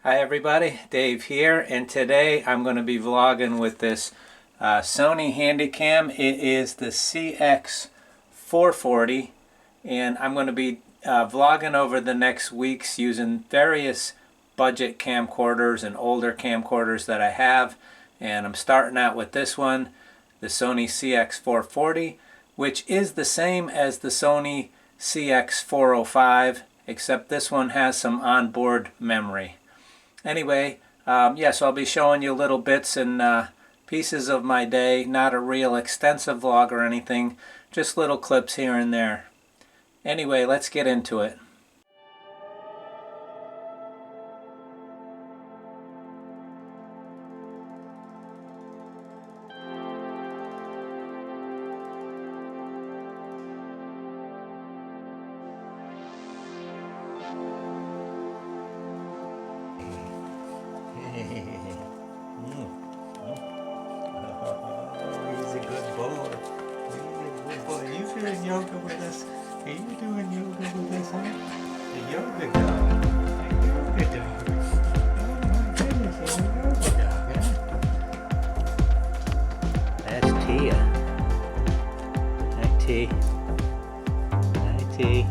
Hi everybody, Dave here, and today I'm going to be vlogging with this Sony Handycam. It is the CX440, and I'm going to be vlogging over the next weeks using various budget camcorders and older camcorders that I have. And I'm starting out with this one, the Sony CX440, which is the same as the Sony CX405, except this one has some onboard memory. Anyway, so I'll be showing you little bits and pieces of my day, not a real extensive vlog or anything, just little clips here and there. Anyway, let's get into it. He's a good boy. He's a good boy. Are you doing yoga with us? Are you doing yoga with us, huh? The yoga dog. The yoga dog. Oh my goodness, he's a yoga dog, huh? That's Tia. Hi, T. Hi, T.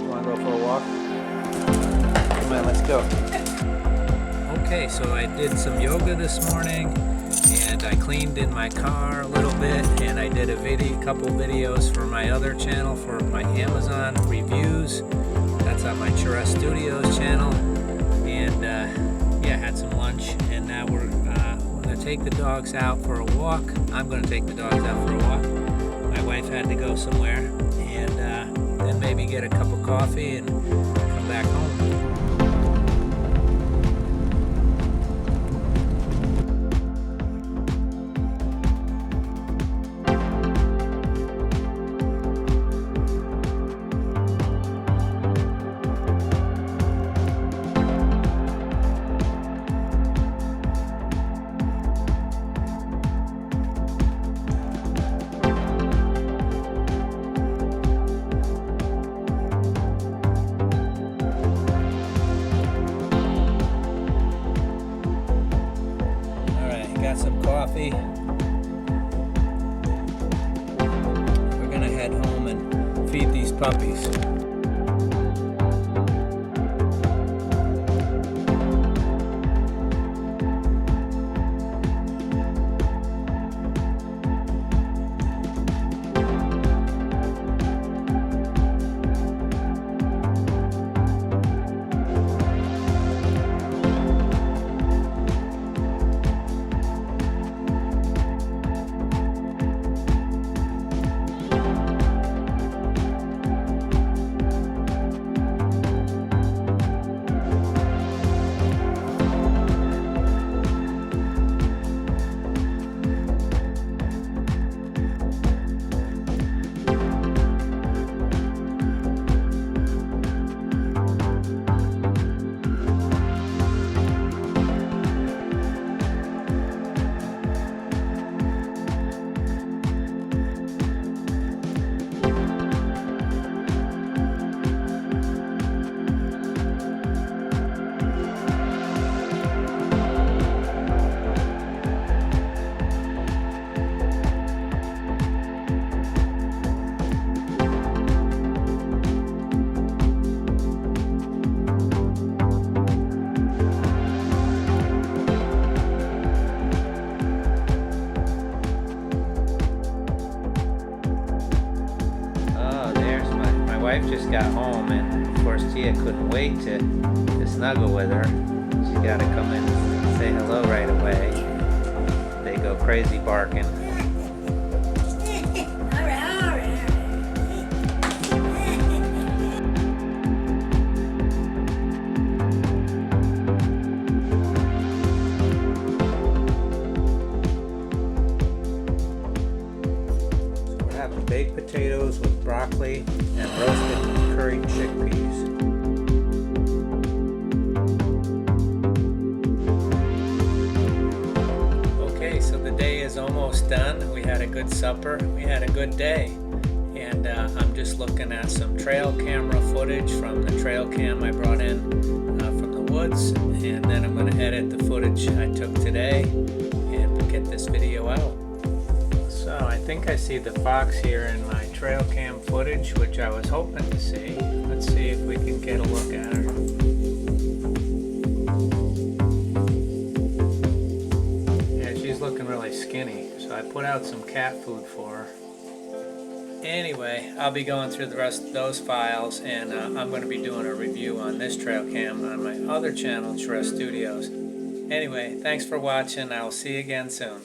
Want to go for a walk? Come on, let's go. Okay, so I did some yoga this morning, and I cleaned in my car a little bit, and I did a couple videos for my other channel for my Amazon reviews. That's on my Churras Studios channel, and had some lunch, and now we're going to take the dogs out for a walk. I'm going to take the dogs out for a walk. My wife had to go somewhere, and then maybe get a cup of coffee and come back home. Got some coffee. We're gonna head home and feed these puppies. just got home, and of course Tia couldn't wait to snuggle with her. She got to come in and say hello right away. They go crazy barking. Baked potatoes with broccoli and roasted curried chickpeas. Okay, so the day is almost done. We had a good supper. We had a good day. And I'm just looking at some trail camera footage from the trail cam I brought in from the woods. And then I'm going to edit the footage I took today and get this video out. So I think I see the fox here in my trail cam footage, which I was hoping to see. Let's see if we can get a look at her. Yeah, she's looking really skinny, so I put out some cat food for her. Anyway, I'll be going through the rest of those files, and I'm going to be doing a review on this trail cam on my other channel, Tress Studios. Anyway, thanks for watching. I'll see you again soon.